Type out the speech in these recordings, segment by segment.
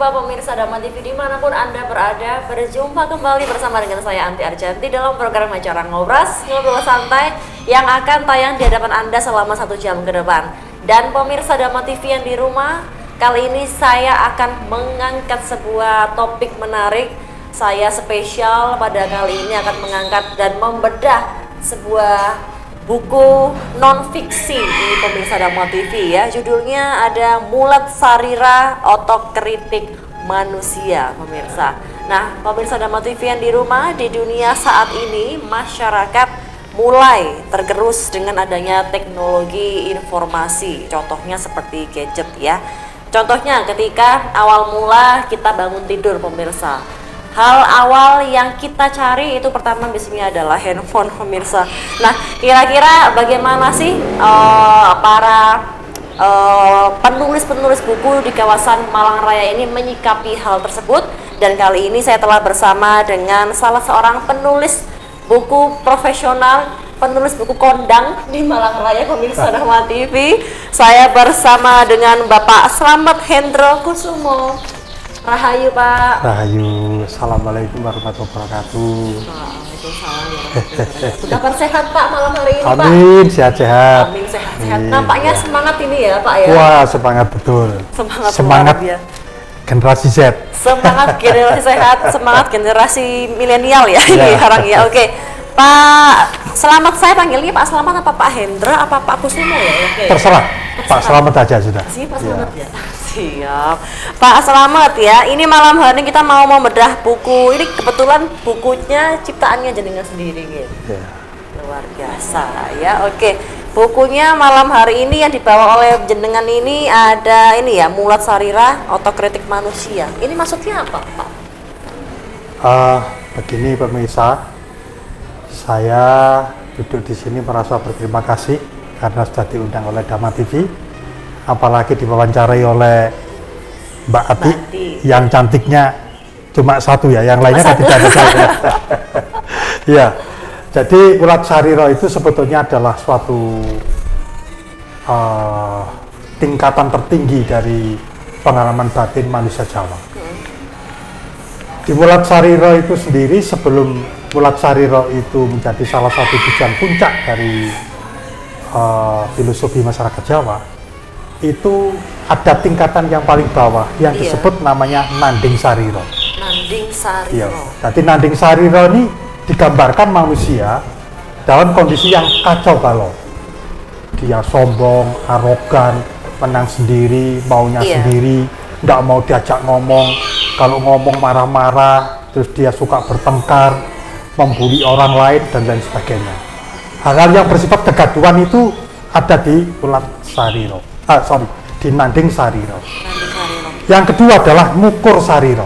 Sapa pemirsa Dharma TV dimanapun Anda berada, berjumpa kembali bersama dengan saya Anti Arjanti dalam program acara Ngobras, Ngobrol Santai yang akan tayang di hadapan Anda selama 1 jam ke depan. Dan pemirsa Dharma TV yang di rumah, kali ini saya akan mengangkat sebuah topik menarik. Saya spesial pada kali ini akan mengangkat dan membedah sebuah buku non-fiksi di pemirsa Dharma TV ya. Judulnya ada Mulat Sarira Otokritik Manusia pemirsa. Nah pemirsa Dharma TV yang di rumah, di dunia saat ini masyarakat mulai tergerus dengan adanya teknologi informasi. Contohnya seperti gadget ya. Contohnya ketika awal mula kita bangun tidur pemirsa, hal awal yang kita cari itu pertama biasanya adalah handphone pemirsa. Nah kira-kira bagaimana sih para penulis-penulis buku di kawasan Malang Raya ini menyikapi hal tersebut? Dan kali ini saya telah bersama dengan salah seorang penulis buku profesional, penulis buku kondang di Malang Raya pemirsa Dharma TV. Saya bersama dengan Bapak Slamet Hendro Kusumo. Rahayu Pak. Rahayu, assalamualaikum warahmatullahi wabarakatuh. Waalaikumsalam. Kabar sehat Pak malam hari ini Pak? Amin, sehat-sehat. Amin, sehat-sehat. Nampaknya semangat ini ya Pak ya? Wah, semangat betul. Semangat ya. Generasi Z. Semangat generasi sehat, semangat generasi milenial ya ini sekarang ya. Oke. Pak Slamet, saya panggilnya Pak Slamet apa Pak Hendra apa Pak Kusumo ya? Oke. Terserah. Pak Slamet aja sudah. Pak Slamet ya. Siap. Pak Slamet ya, ini malam hari kita mau membedah buku. Ini kebetulan bukunya ciptaannya jenengan sendiri gitu. Ya. Luar biasa ya. Oke. Bukunya malam hari ini yang dibawa oleh jenengan ini ada ini ya, Mulat Sarira Otokritik Manusia. Ini maksudnya apa, Pak? Begini pemirsa, saya duduk di sini merasa berterima kasih karena sudah diundang oleh Dharma TV. Apalagi diwawancarai oleh Mbak Ati yang cantiknya cuma satu ya, yang lainnya kan tidak ada saya. Ya, jadi Mulat Sarira itu sebetulnya adalah suatu tingkatan tertinggi dari pengalaman batin manusia Jawa. Di Mulat Sarira itu sendiri, sebelum Mulat Sarira itu menjadi salah satu tujuan puncak dari filosofi masyarakat Jawa, itu ada tingkatan yang paling bawah yang disebut namanya Nanding Sarira. Nanding Sarira. Jadi Nanding Sarira ini digambarkan manusia dalam kondisi yang kacau balau. Dia sombong, arogan, menang sendiri, maunya sendiri, nggak mau diajak ngomong. Kalau ngomong marah-marah, terus dia suka bertengkar, membuli orang lain dan lain sebagainya. Hal-hal yang bersifat kegaduhan itu ada di Mulat Sarira. Di Nanding Sarira. Yang kedua adalah Ngukur Sarira.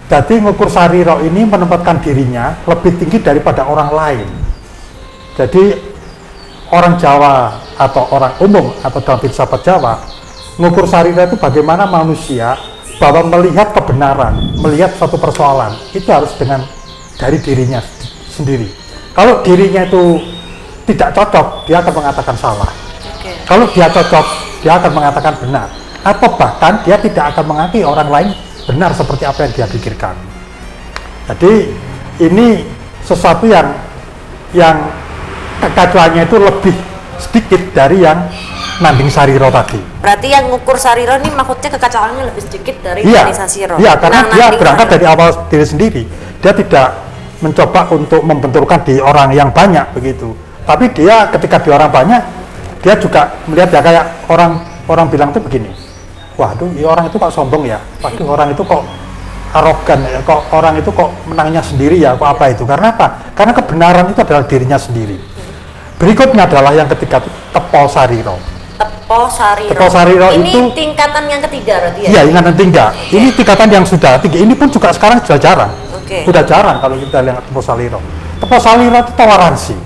Jadi Ngukur Sarira ini menempatkan dirinya lebih tinggi daripada orang lain. Jadi orang Jawa atau orang umum atau dalam filsafat Jawa, Ngukur Sarira itu bagaimana manusia bahwa melihat kebenaran, melihat suatu persoalan itu harus dari dirinya sendiri. Kalau dirinya itu tidak cocok, dia akan mengatakan salah. Kalau dia cocok, dia akan mengatakan benar. Atau bahkan dia tidak akan mengakui orang lain benar seperti apa yang dia pikirkan. Jadi ini sesuatu yang kekacauannya itu lebih sedikit dari yang Nanding Sarira tadi. Berarti yang Ngukur Sarira ini maksudnya kekacauannya lebih sedikit dari Nanding Sarira. Iya, karena dia berangkat dari awal diri sendiri. Dia tidak mencoba untuk membenturkan di orang yang banyak begitu. Tapi dia ketika di orang banyak, dia juga melihat ya kayak orang bilang itu begini, waduh ya orang itu kok sombong ya, waduh orang itu kok arogan ya, kok orang itu kok menangnya sendiri ya, kok apa itu, karena apa? Karena kebenaran itu adalah dirinya sendiri. Berikutnya adalah yang ketiga, Tepo Sarira. Tepo Sarira ini itu tingkatan yang ketiga berarti ya? Iya, tingkatan tiga. Ini tingkatan yang sudah tinggi, ini pun juga sekarang sudah jarang. Sudah jarang kalau kita lihat Tepo Sarira. Tepo Sarira itu toleransi.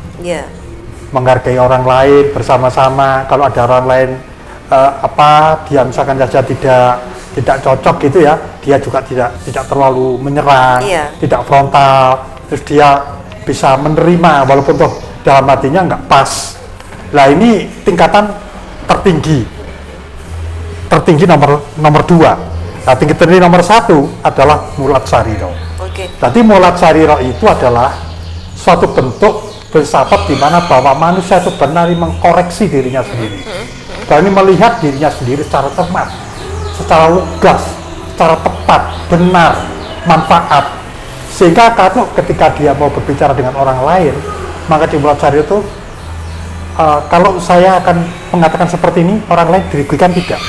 Menghargai orang lain bersama-sama. Kalau ada orang lain dia misalkan saja tidak cocok gitu ya, dia juga tidak terlalu menyerang, tidak frontal, terus dia bisa menerima walaupun toh dalam hatinya nggak pas. Nah ini tingkatan tertinggi nomor 2. Nah, tinggi teni nomor 1 adalah mulat sariro. Oke. Jadi mulat sariro itu adalah suatu bentuk filsafat di mana bahwa manusia itu benar mengkoreksi dirinya sendiri, berani melihat dirinya sendiri secara cermat, secara lugas, secara tepat, benar, manfaat. Sehingga ketika dia mau berbicara dengan orang lain, maka di mulat sariro itu kalau saya akan mengatakan seperti ini, orang lain dirugikan tidak?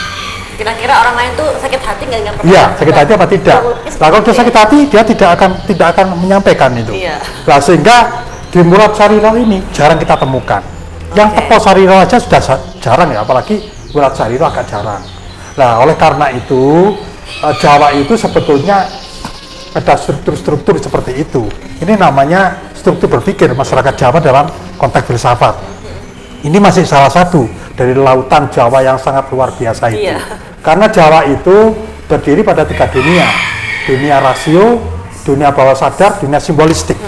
Kira-kira orang lain tuh sakit hati nggak dengan Iya, sakit hati apa tidak? Nah, kalau dia sakit hati, dia tidak akan menyampaikan itu. Iya. Nah, sehingga di mulat sariro ini jarang kita temukan. Yang tepo sariro aja sudah jarang ya, apalagi mulat sariro agak jarang. Nah, oleh karena itu Jawa itu sebetulnya ada struktur-struktur seperti itu. Ini namanya struktur berpikir masyarakat Jawa dalam konteks filsafat. Ini masih salah satu dari lautan Jawa yang sangat luar biasa itu. Iya. Karena Jawa itu berdiri pada 3 dunia. Dunia rasio, dunia bawah sadar, dunia simbolistik.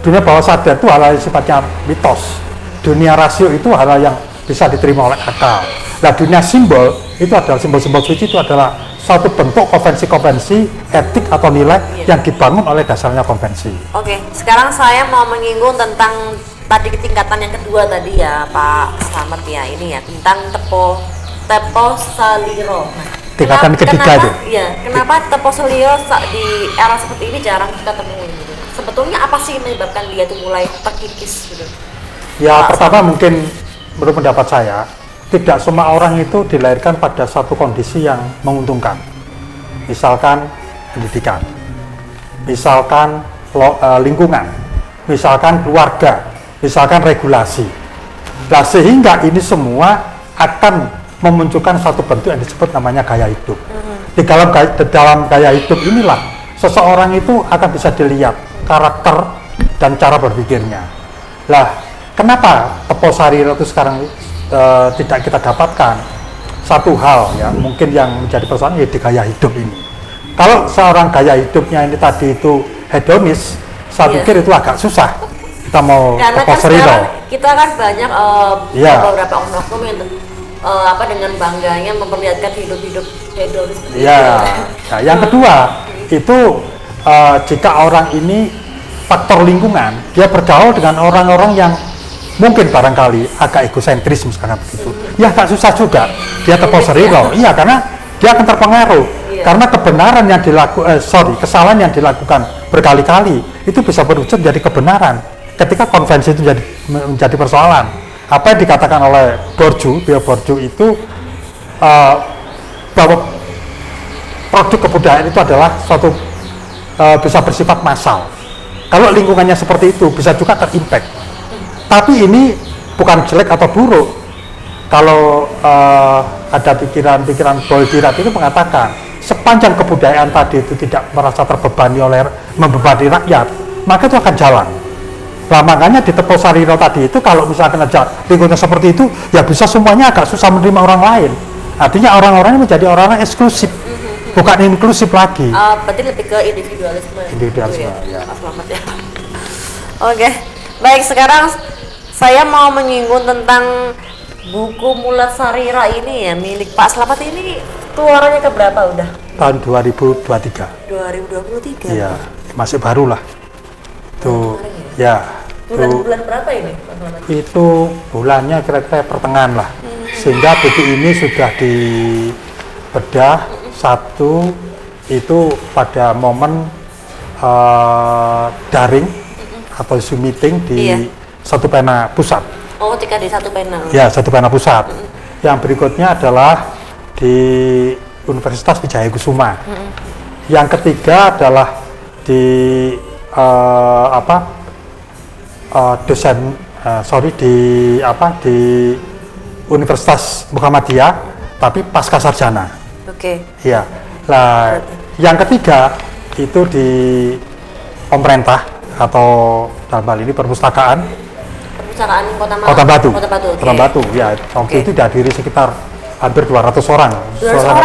Dunia bawah sadar itu hal-hal yang sifatnya mitos. Dunia rasio itu hal-hal yang bisa diterima oleh akal. Nah, dunia simbol itu adalah simbol-simbol suci, itu adalah suatu bentuk konvensi-konvensi etik atau nilai yang dibangun oleh dasarnya konvensi. Oke, sekarang saya mau menyinggung tentang tadi tingkatan yang kedua tadi ya Pak Slamet ya, ini ya tentang tepo saliro. Nah, Tingkatan ketiga itu. Iya, kenapa tepo saliro di era seperti ini jarang kita temui gitu? Sebetulnya apa sih yang menyebabkan dia tuh mulai terkikis gitu? Ya, pertama mungkin menurut pendapat saya, tidak semua orang itu dilahirkan pada satu kondisi yang menguntungkan. Misalkan pendidikan, misalkan lingkungan, misalkan keluarga, misalkan regulasi. Nah, sehingga ini semua akan memunculkan satu bentuk yang disebut namanya gaya hidup. Di dalam gaya hidup inilah seseorang itu akan bisa dilihat karakter dan cara berpikirnya. Lah, kenapa tepo sariro itu sekarang tidak kita dapatkan? Satu hal ya, mungkin yang menjadi persoalan ya di gaya hidup ini. Kalau seorang gaya hidupnya ini tadi itu hedonis, saya pikir itu agak susah. Kita mau karena tepo kan sariro. sekarang kita kan banyak beberapa oknum yang dengan bangganya memperlihatkan hidup-hidup hedonis. Ya. Nah, yang kedua itu jika orang ini faktor lingkungan, dia bergaul dengan orang-orang yang mungkin barangkali agak egosentris misalkan begitu. Ya agak susah juga dia tepo sariro. Iya, karena dia akan terpengaruh. Karena kebenaran yang kesalahan yang dilakukan berkali-kali itu bisa berwujud menjadi kebenaran ketika konvensi itu menjadi persoalan. Apa yang dikatakan oleh Bio Bourdieu itu bahwa produk kebudayaan itu adalah suatu bisa bersifat massal. Kalau lingkungannya seperti itu bisa juga terimpact. Tapi ini bukan jelek atau buruk. Kalau ada pikiran-pikiran Bourdieu itu mengatakan sepanjang kebudayaan tadi itu tidak merasa membebani rakyat, maka itu akan jalan. Nah, makanya di tepo sariro tadi itu kalau misalkan aja lingkungannya seperti itu, ya bisa semuanya agak susah menerima orang lain. Artinya orang-orang ini menjadi orang-orang eksklusif, bukan inklusif lagi. Berarti lebih ke individualisme. Individualisme, ya. Selamat ya. Oke, baik, sekarang saya mau menyinggung tentang buku Mulat Sarira ini ya, milik Pak Slamet ini keluarannya ke berapa udah? Tahun 2023. 2023? Iya, masih baru lah. Tuh, ya. Bulan berapa ini, Pak Slamet? Itu bulannya kira-kira pertengahan lah. Sehingga buku ini sudah dibedah satu itu pada momen daring atau Zoom meeting di Satu Pena Pusat. Oh, ketika di Satu Pena. Ya, Satu Pena Pusat. Yang berikutnya adalah di Universitas Wijaya Kusuma. Yang ketiga adalah di di Universitas Muhammadiyah, tapi pasca sarjana. Oke. Iya. Nah, yang ketiga itu di pemerintah atau dalam hal ini perpustakaan Kota Batu. Kota Batu. Ya, waktu itu dihadiri sekitar hampir 200 orang.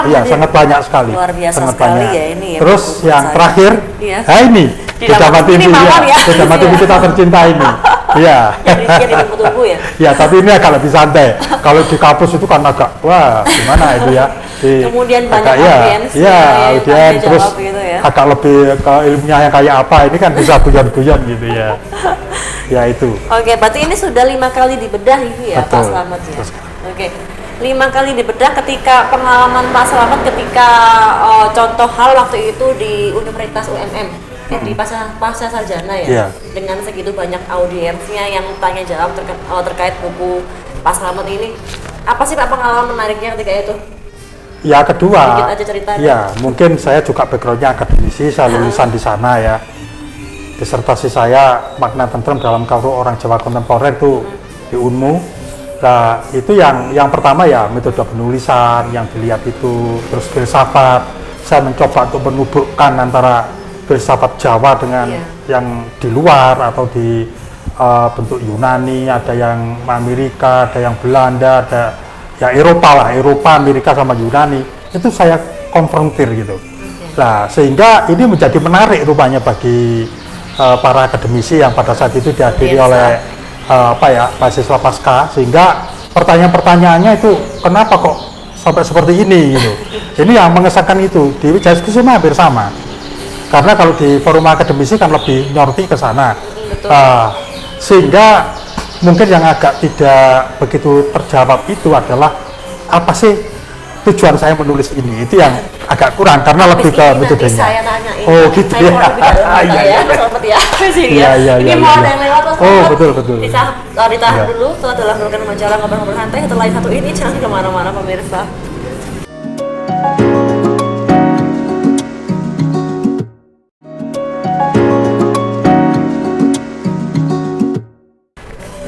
Iya, sangat banyak sekali. Luar biasa sangat sekali banyak. Ya ini ya. Terus yang terakhir, iya. Nah ini di Damat TV ya. Di Damat TV kita tercinta ini. Iya. Yang ditunggu-tunggu ya. Ya, tapi ini agak lebih santai. Kalau di kampus itu kan agak, wah gimana itu ya. Kemudian banyak agak, audiens, ya, audien, terus gitu ya. agak lebih ke ilmiah yang kayak apa, ini kan bisa guyon-guyon gitu ya. Ya itu. Oke, berarti ini sudah 5 kali dibedah ini ya Pak Betul. Slamet ya. Oke. 5 kali dibedah ketika pengalaman Pak Slamet ketika contoh hal waktu itu di Universitas UMM di pasca sarjana ya. Iya. Dengan segitu banyak audiensnya yang tanya jawab terkait buku Pak Slamet ini. Apa sih Pak pengalaman menariknya ketika itu? Ya kedua, Sedikit aja ceritanya. ya mungkin saya juga backgroundnya akademisi, saya lulusan di sana ya. Disertasi saya makna tentrem dalam kaul orang Jawa kontemporer itu di Unmu. Nah itu yang pertama ya metode penulisan yang dilihat itu, terus filsafat. Saya mencoba untuk menubrukkan antara filsafat Jawa dengan yang di luar atau di bentuk Yunani, ada yang Amerika, ada yang Belanda, ada ya Eropa, Amerika sama Yunani. Itu saya konfrontir gitu. Nah sehingga ini menjadi menarik rupanya bagi para akademisi yang pada saat itu dihadiri oleh mahasiswa pasca, sehingga pertanyaan-pertanyaannya itu kenapa kok sampai seperti ini gitu. Ini yang mengesankan itu di Wijaya Kusuma hampir sama. Karena kalau di forum akademisi kan lebih nyorti ke sana. Sehingga mungkin yang agak tidak begitu terjawab itu adalah apa sih tujuan saya menulis ini, itu yang agak kurang karena lebih ke metodenya. Saya tanyain. Oh gitu saya ya. Iya, Mas Slamet ya. Ini mau ada yang lewat Mas Oh Slamet. betul. Ditahan Iya. dulu setelah dalam program majalah ngobrol-ngobrol santai. Setelah satu ini jangan kemana-mana pemirsa.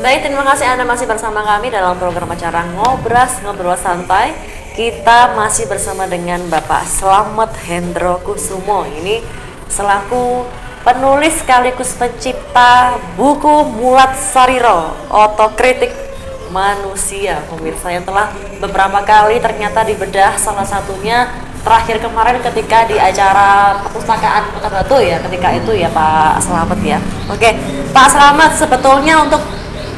Baik, terima kasih Anda masih bersama kami dalam program acara Ngobrol Santai. Kita masih bersama dengan Bapak Slamet Hendro Kusumo. Ini selaku penulis sekaligus pencipta buku Mulat Sariro, Otokritik Manusia. Pemirsa yang telah beberapa kali ternyata dibedah, salah satunya terakhir kemarin ketika di acara perpustakaan Kota Batu ya, ketika itu ya Pak Slamet ya. Oke, Pak Slamet, sebetulnya untuk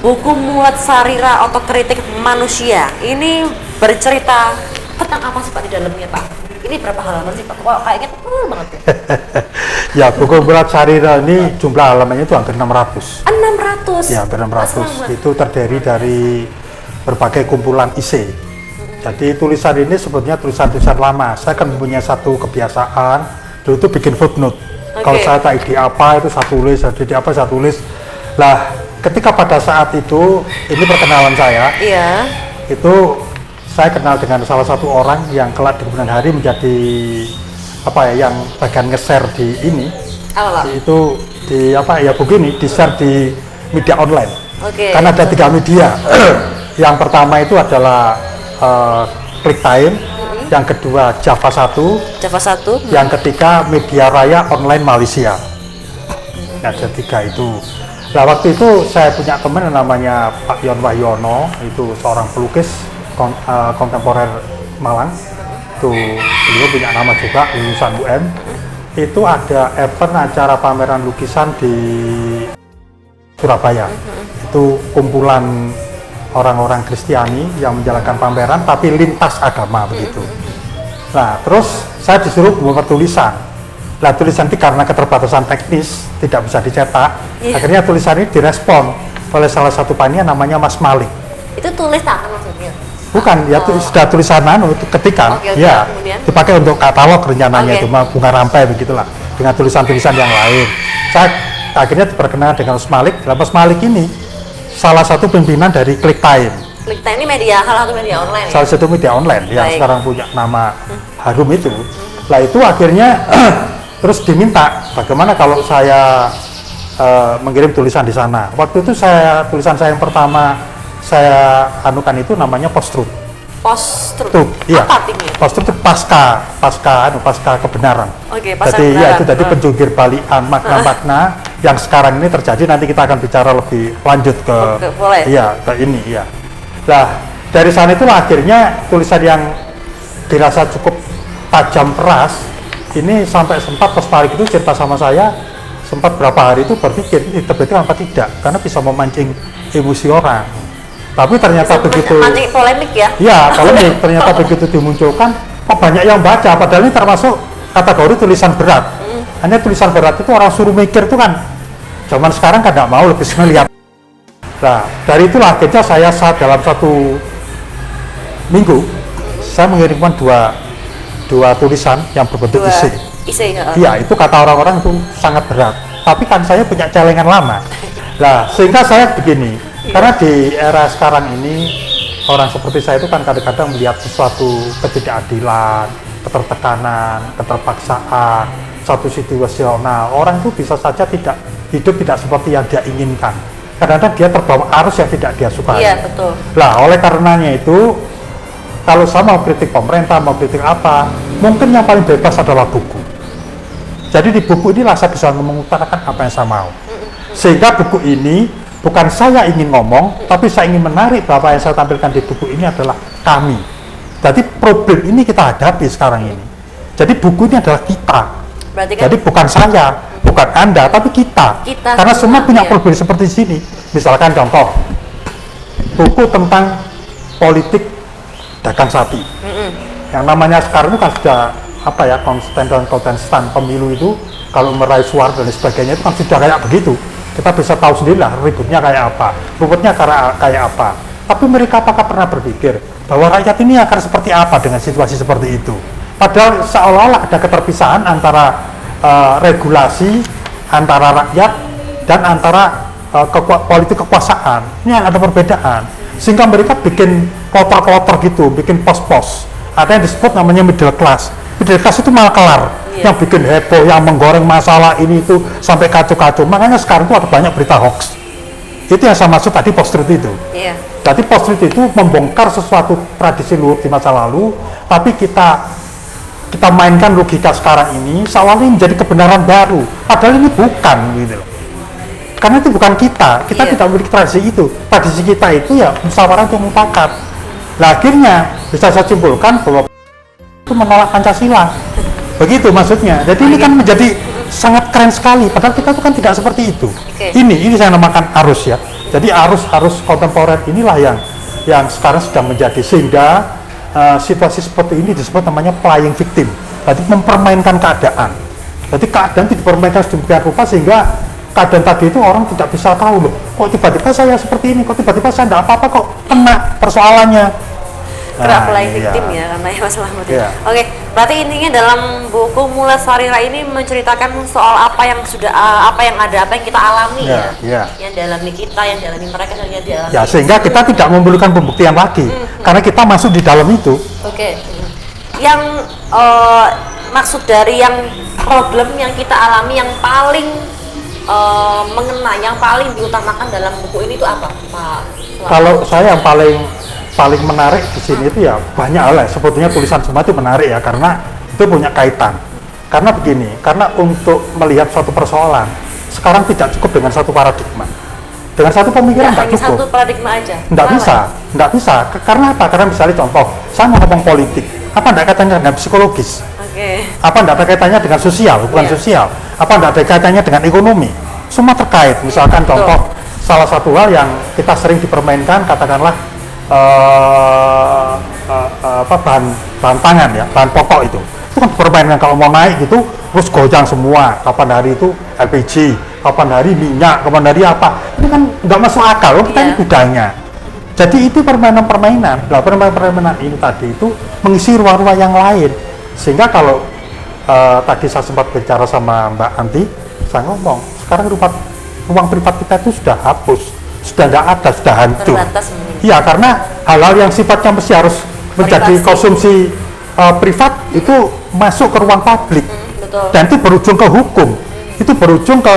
buku Mulat Sarira Otokritik Manusia ini bercerita tentang apa sih Pak di dalamnya Pak? Ini berapa halaman sih Pak? Wah, kayaknya tebal banget ya. Ya, buku Mulat Sarira ini jumlah halamannya itu hampir 600. 600? Ya, hampir 600. Itu terdiri dari berbagai kumpulan isi. Jadi tulisan ini sebetulnya tulisan-tulisan lama. Saya kan mempunyai satu kebiasaan, dulu itu bikin footnote. Kalau saya tak ide apa, itu saya tulis, ide apa saya tulis. Lah, ketika pada saat itu, ini perkenalan saya. Iya. Itu saya kenal dengan salah satu orang yang kelak di kemudian hari menjadi yang bagian nge-share di ini. Itu di begini, di-share di media online. Karena ada 3 media. Yang pertama itu adalah ClickTime, yang kedua Java 1, yang ketiga Media Raya Online Malaysia. Ada 3 itu. Nah waktu itu saya punya teman yang namanya Pak Yon Wahyono, itu seorang pelukis kontemporer Malang. Itu beliau punya nama juga, lulusan UM. Itu ada event acara pameran lukisan di Surabaya. Itu kumpulan orang-orang Kristiani yang menjalankan pameran tapi lintas agama begitu. Nah terus saya disuruh membuat tulisan. Nah tulisan itu karena keterbatasan teknis tidak bisa dicetak, akhirnya tulisan ini direspon oleh salah satu panitia namanya Mas Malik. Itu tulis tangan maksudnya? Bukan, ya sudah tulisan ketikan, ya kemudian dipakai untuk katalog rencananya itu bunga rampai begitulah, dengan tulisan-tulisan yang lain. Saya akhirnya diperkenalkan dengan Mas Malik. Nah, Mas Malik ini salah satu pimpinan dari ClickTime. ClickTime ini salah satu media online. Salah satu media online yang sekarang punya nama harum itu. Lah itu akhirnya terus diminta bagaimana kalau saya mengirim tulisan di sana. Waktu itu tulisan saya yang pertama saya anukan itu namanya post-truth. Post-truth? Iya. Apa artinya? Post-truth itu pasca kebenaran. Pasca jadi kebenaran. itu tadi penjungkir balikan makna-makna yang sekarang ini terjadi. Nanti kita akan bicara lebih lanjut ke ini ya. Nah dari sana itulah akhirnya tulisan yang dirasa cukup tajam keras ini sampai sempat Mas Malik itu cerita sama saya sempat berapa hari itu berpikir ini diterbitkan apa tidak, karena bisa memancing emosi orang. Tapi ternyata begitu mancing polemik ya? Ya, polemik. Ternyata begitu dimunculkan, kok banyak yang baca. Padahal ini termasuk kategori tulisan berat. Hanya tulisan berat itu orang suruh mikir itu kan. Zaman sekarang kan nggak mau, lebih senang lihat. Nah, dari itulah akhirnya saya saat dalam 1 minggu saya mengirimkan dua tulisan yang berbentuk esai. Iya, itu kata orang-orang itu sangat berat. Tapi kan saya punya celengan lama. Nah, sehingga saya begini, karena di era sekarang ini orang seperti saya itu kan kadang-kadang melihat sesuatu ketidakadilan, ketertekanan, keterpaksaan, satu situasional. Orang itu bisa saja hidup tidak seperti yang dia inginkan. Kadang-kadang dia terbawa arus yang tidak dia sukai. Iya, betul. Nah, oleh karenanya itu, kalau saya mau kritik pemerintah, mau kritik apa, mungkin yang paling bebas adalah buku. Jadi di buku inilah saya bisa mengutarakan apa yang saya mau. Sehingga buku ini bukan saya ingin ngomong, tapi saya ingin menarik bahwa yang saya tampilkan di buku ini adalah kami. Jadi problem ini kita hadapi sekarang ini. Jadi buku ini adalah kita. Berarti kan, jadi bukan saya, bukan Anda, tapi kita. Karena semua punya problem seperti sini. Misalkan contoh, buku tentang politik dagang sapi. Yang namanya sekarang itu kan sudah apa ya, kontestan pemilu itu kalau meraih suara dan sebagainya itu kan sudah kayak begitu. Kita bisa tahu sendiri lah ributnya kayak apa, ruwetnya kayak apa. Tapi mereka apakah pernah berpikir bahwa rakyat ini akan seperti apa dengan situasi seperti itu? Padahal seolah-olah ada keterpisahan antara regulasi, antara rakyat dan antara politik kekuasaan. Ini ada perbedaan. Sehingga mereka bikin kloter-kloter gitu, bikin pos-pos. Ada yang disebut namanya middle class. Middle class itu malah kelar. Yang bikin heboh, yang menggoreng masalah ini itu sampai kacau-kacau. Makanya sekarang itu ada banyak berita hoax. Itu yang saya maksud tadi post-truth itu. Jadi post-truth itu membongkar sesuatu tradisi luhur di masa lalu, tapi kita mainkan logika sekarang ini seolah ini menjadi kebenaran baru. Padahal ini bukan gitu loh. Karena itu bukan kita tidak memiliki tradisi itu. Tradisi kita itu ya musyawarah untuk mufakat. Nah, akhirnya bisa saya simpulkan bahwa itu menolak Pancasila. Begitu maksudnya. Jadi ini kan menjadi sangat keren sekali. Padahal kita itu kan tidak seperti itu. Ini saya namakan arus ya. Jadi arus kontemporer inilah yang sekarang sedang menjadi, sehingga situasi seperti ini disebut namanya playing victim. Jadi mempermainkan keadaan. Jadi keadaan itu dipermainkan sedemikian rupa sehingga keadaan tadi itu orang tidak bisa tahu loh. Kok tiba-tiba saya seperti ini? Kok tiba-tiba saya tidak apa-apa kok kena persoalannya? Kerap playing victim ya, karena ya Mas Mahmud. Oke, berarti intinya dalam buku Mulas Sarira ini menceritakan soal apa yang ada, apa yang kita alami yang dialami kita, yang dialami mereka, dan yang dialami. Ya, sehingga kita tidak memerlukan pembuktian lagi, karena kita masuk di dalam itu. Yang maksud dari yang problem yang kita alami yang paling mengena, yang paling diutamakan dalam buku ini itu apa, Pak? Kalau saya yang paling menarik di sini itu ya banyak hal. Sebetulnya tulisan semua itu menarik ya, karena itu punya kaitan. Karena begini, karena untuk melihat suatu persoalan sekarang tidak cukup dengan satu paradigma, dengan satu pemikiran tidak cukup. Satu paradigma aja. Nggak bisa. Karena apa? Karena misalnya contoh, saya mau ngomong politik, apa enggak kaitannya dengan psikologis? Apa enggak ada kaitannya dengan sosial? Bukan sosial. Apa enggak ada kaitannya dengan ekonomi? Semua terkait. Misalkan contoh, salah satu hal yang kita sering dipermainkan, katakanlah bahan pangan ya, bahan pokok itu kan permainan. Kalau mau naik gitu terus goyang semua, kapan hari itu LPG, kapan hari minyak, kapan hari apa, ini kan nggak masuk akal. Kita ini budaya. Jadi itu permainan-permainan. Nah, permainan ini tadi itu mengisi ruang-ruang yang lain, sehingga kalau tadi saya sempat bicara sama Mbak Anti, saya ngomong sekarang ruang privat kita itu sudah hapus, sudah tidak ada, sudah hancur. Iya, karena hal-hal yang sifatnya mesti harus menjadi konsumsi privat itu masuk ke ruang publik. Dan itu berujung ke hukum, itu berujung ke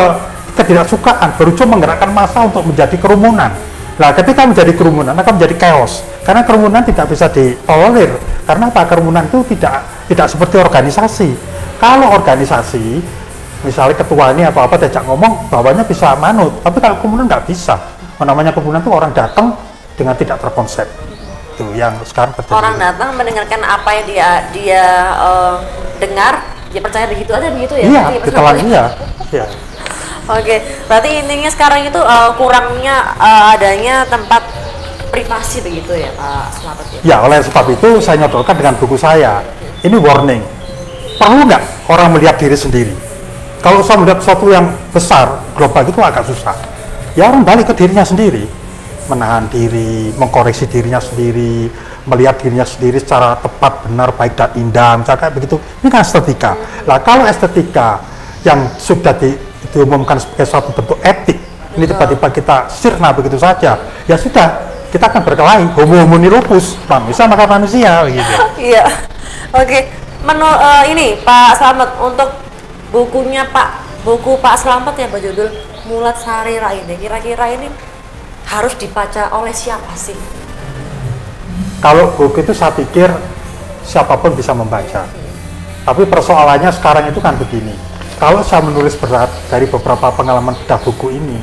ketidaksukaan, berujung menggerakkan massa untuk menjadi kerumunan. Nah, ketika menjadi kerumunan akan menjadi chaos, karena kerumunan tidak bisa ditolerir. Karena apa? Kerumunan itu tidak seperti organisasi. Kalau organisasi, misalnya ketua ini apa-apa diajak ngomong, bawahnya bisa manut, tapi kalau kerumunan nggak bisa. Namanya kerumunan itu orang datang dengan tidak terkonsep. Itu yang sekarang terjadi. Orang datang mendengarkan apa yang dia dengar, dia percaya begitu aja begitu ya? Iya, kita lagi ya. Oke, berarti intinya sekarang itu kurangnya adanya tempat privasi begitu ya Pak Slamet ya? Ya, oleh sebab itu saya nyodorkan dengan buku saya. Ini warning. Perlu nggak orang melihat diri sendiri? Kalau saya melihat sesuatu yang besar, global itu agak susah. Ya orang balik ke dirinya sendiri, menahan diri, mengkoreksi dirinya sendiri, melihat dirinya sendiri secara tepat, benar, baik dan indah, misalnya kayak begitu. Ini kan estetika. Lah kalau estetika yang sudah diumumkan sebagai suatu bentuk etik, ini tiba-tiba kita sirna begitu saja, ya sudah, kita akan berkelahi. Homo homini lupus, manusia maka manusia, begitu. Iya. Oke. Ini Pak Slamet untuk bukunya buku Pak Slamet ya berjudul Mulat Sarira ini, kira-kira ini harus dibaca oleh siapa sih? Kalau buku itu saya pikir siapapun bisa membaca. Tapi persoalannya sekarang itu kan begini. Kalau saya menulis berat dari beberapa pengalaman bedah buku ini,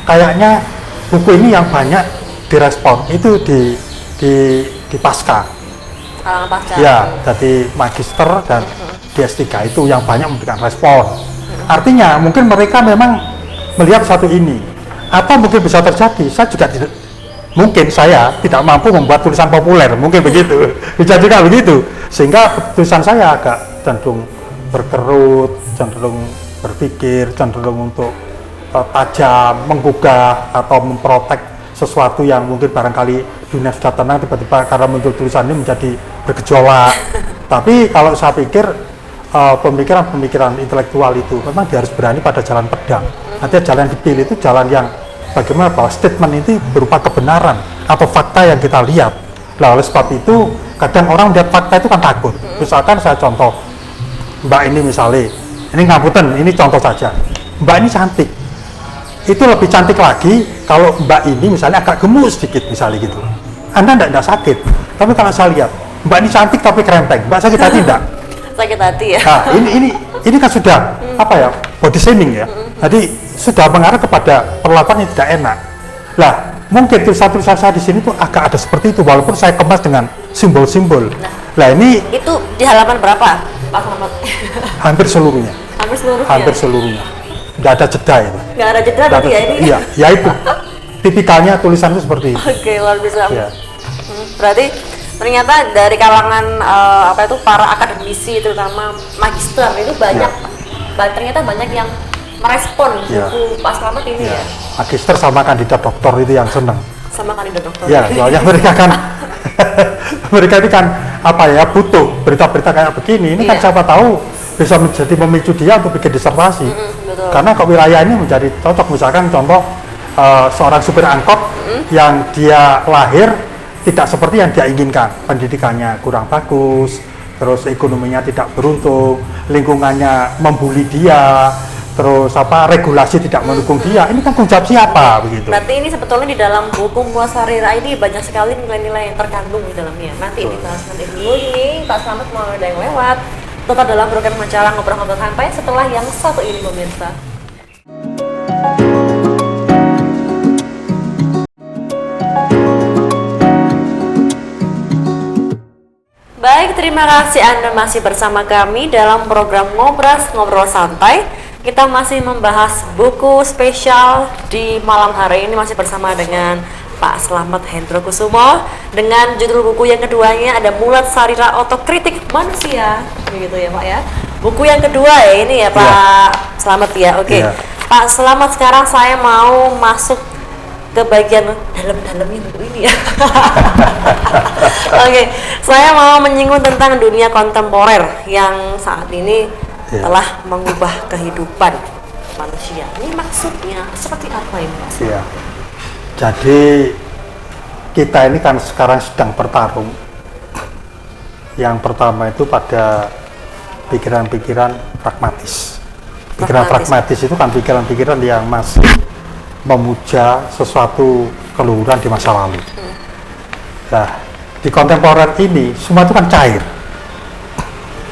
kayaknya buku ini yang banyak direspon itu di pasca. Pasca. Ya, jadi magister dan di S3 itu yang banyak memberikan respon. Artinya mungkin mereka memang melihat satu ini. Atau mungkin bisa terjadi, saya tidak mampu membuat tulisan populer, mungkin begitu. Bisa juga begitu. Sehingga tulisan saya agak cenderung berkerut, cenderung berpikir, cenderung untuk tajam, menggugah atau memprotek sesuatu yang mungkin barangkali dunia sudah tenang, tiba-tiba karena muncul tulisan ini menjadi bergejolak. Tapi kalau saya pikir pemikiran-pemikiran intelektual itu memang dia harus berani pada jalan pedang. Nanti jalan dipilih itu jalan yang bagaimana bahwa statement itu berupa kebenaran atau fakta yang kita lihat. Nah, oleh sebab itu kadang orang lihat fakta itu kan takut. Misalkan saya contoh, Mbak ini misalnya, ini ngapunten, ini contoh saja. Mbak ini cantik. Itu lebih cantik lagi kalau Mbak ini misalnya agak gemuk sedikit misalnya gitu. Anda enggak sakit. Tapi kalau saya lihat, Mbak ini cantik tapi kerempeng, Mbak sakit hati enggak? Sakit hati ya. Nah, ini kan sudah apa ya? Body shaming ya. Jadi sudah mengarah kepada perlakuan yang tidak enak. Lah, mungkin tulisan-tulisan saya di sini tuh agak ada seperti itu walaupun saya kemas dengan simbol-simbol. Nah, ini itu di halaman berapa, Pak Slamet? Hampir seluruhnya. Hampir seluruhnya. Hampir seluruhnya. Nggak ada jeda itu. Nggak ada jeda berarti ya ini? Iya, ya itu. Tipikalnya tulisan itu seperti itu. Oke, luar biasa. Ya. Berarti ternyata dari kalangan para akademisi terutama magister itu banyak, ternyata banyak yang merespon buku Pak Slamet ini ya. Magister sama kandidat doktor itu yang seneng. Sama kandidat doktor. Ya, soalnya mereka kan mereka ini kan butuh berita-berita kayak begini. Ini kan siapa tahu bisa menjadi memicu dia untuk bikin disertasi. Betul. Karena kok wilayah ini menjadi cocok, misalkan contoh seorang supir angkot yang dia lahir tidak seperti yang dia inginkan, pendidikannya kurang bagus, terus ekonominya tidak beruntung, lingkungannya membuli dia, terus regulasi tidak mendukung dia. Ini kan tanggung jawab siapa begitu? Berarti ini sebetulnya di dalam buku Mulat Sarira ini banyak sekali nilai-nilai yang terkandung di dalamnya. Nanti dibahas nanti dulu ini Pak Slamet mau ada yang lewat. Tetap dalam program Majalah Ngobrol-Ngobrol Santai setelah yang satu ini pemirsa. Baik, terima kasih Anda masih bersama kami dalam program Ngobrol Santai. Kita masih membahas buku spesial di malam hari ini, masih bersama dengan Pak Slamet Hendro Kusumo dengan judul buku yang keduanya ada Mulat Sarira Otokritik Manusia, begitu ya Pak ya. Buku yang kedua ya ini ya Pak Slamet ya. Oke. Pak Slamet, sekarang saya mau masuk ke bagian dalam-dalamnya buku ini ya. Oke, saya mau menyinggung tentang dunia kontemporer yang saat ini telah mengubah kehidupan manusia. Ini maksudnya seperti apa ini Mas? Iya. Jadi kita ini kan sekarang sedang bertarung. Yang pertama itu pada pikiran-pikiran pragmatis. Pikiran pragmatis itu kan pikiran-pikiran yang masih memuja sesuatu keluhuran di masa lalu. Nah, di kontemporer ini semua itu kan cair.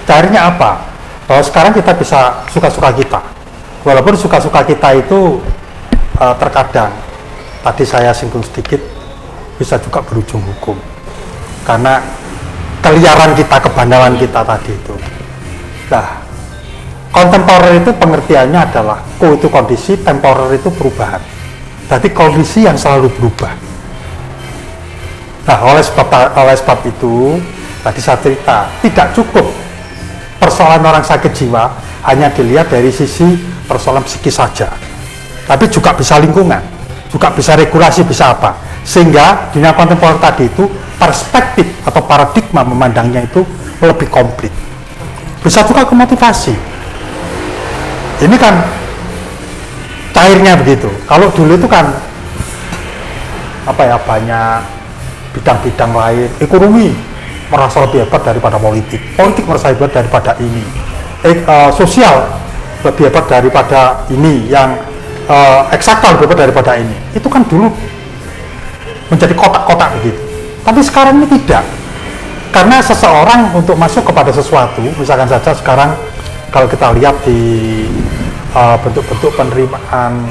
Cairnya apa? Bahwa sekarang kita bisa suka-suka kita. Walaupun suka-suka kita itu terkadang tadi saya singgung sedikit bisa juga berujung hukum karena keliaran kita, kebandalan kita tadi itu. Nah, Kontemporer itu pengertiannya adalah itu kondisi, temporer itu perubahan. Jadi kondisi yang selalu berubah. Nah, oleh sebab itu, tadi saya cerita, tidak cukup persoalan orang sakit jiwa hanya dilihat dari sisi persoalan psikis saja. Tapi juga bisa lingkungan, juga bisa regulasi, bisa apa. Sehingga dunia kontemporer tadi itu perspektif atau paradigma memandangnya itu lebih komplit. Bisa juga ke motivasi. Ini kan cairnya begitu. Kalau dulu itu kan banyak bidang-bidang lain. Ekonomi merasa lebih hebat daripada politik merasa hebat daripada ini. Sosial lebih hebat daripada ini, yang eksakta lebih hebat daripada ini. Itu kan dulu menjadi kotak-kotak begitu. Tapi sekarang ini tidak. Karena seseorang untuk masuk kepada sesuatu, misalkan saja sekarang kalau kita lihat di bentuk-bentuk penerimaan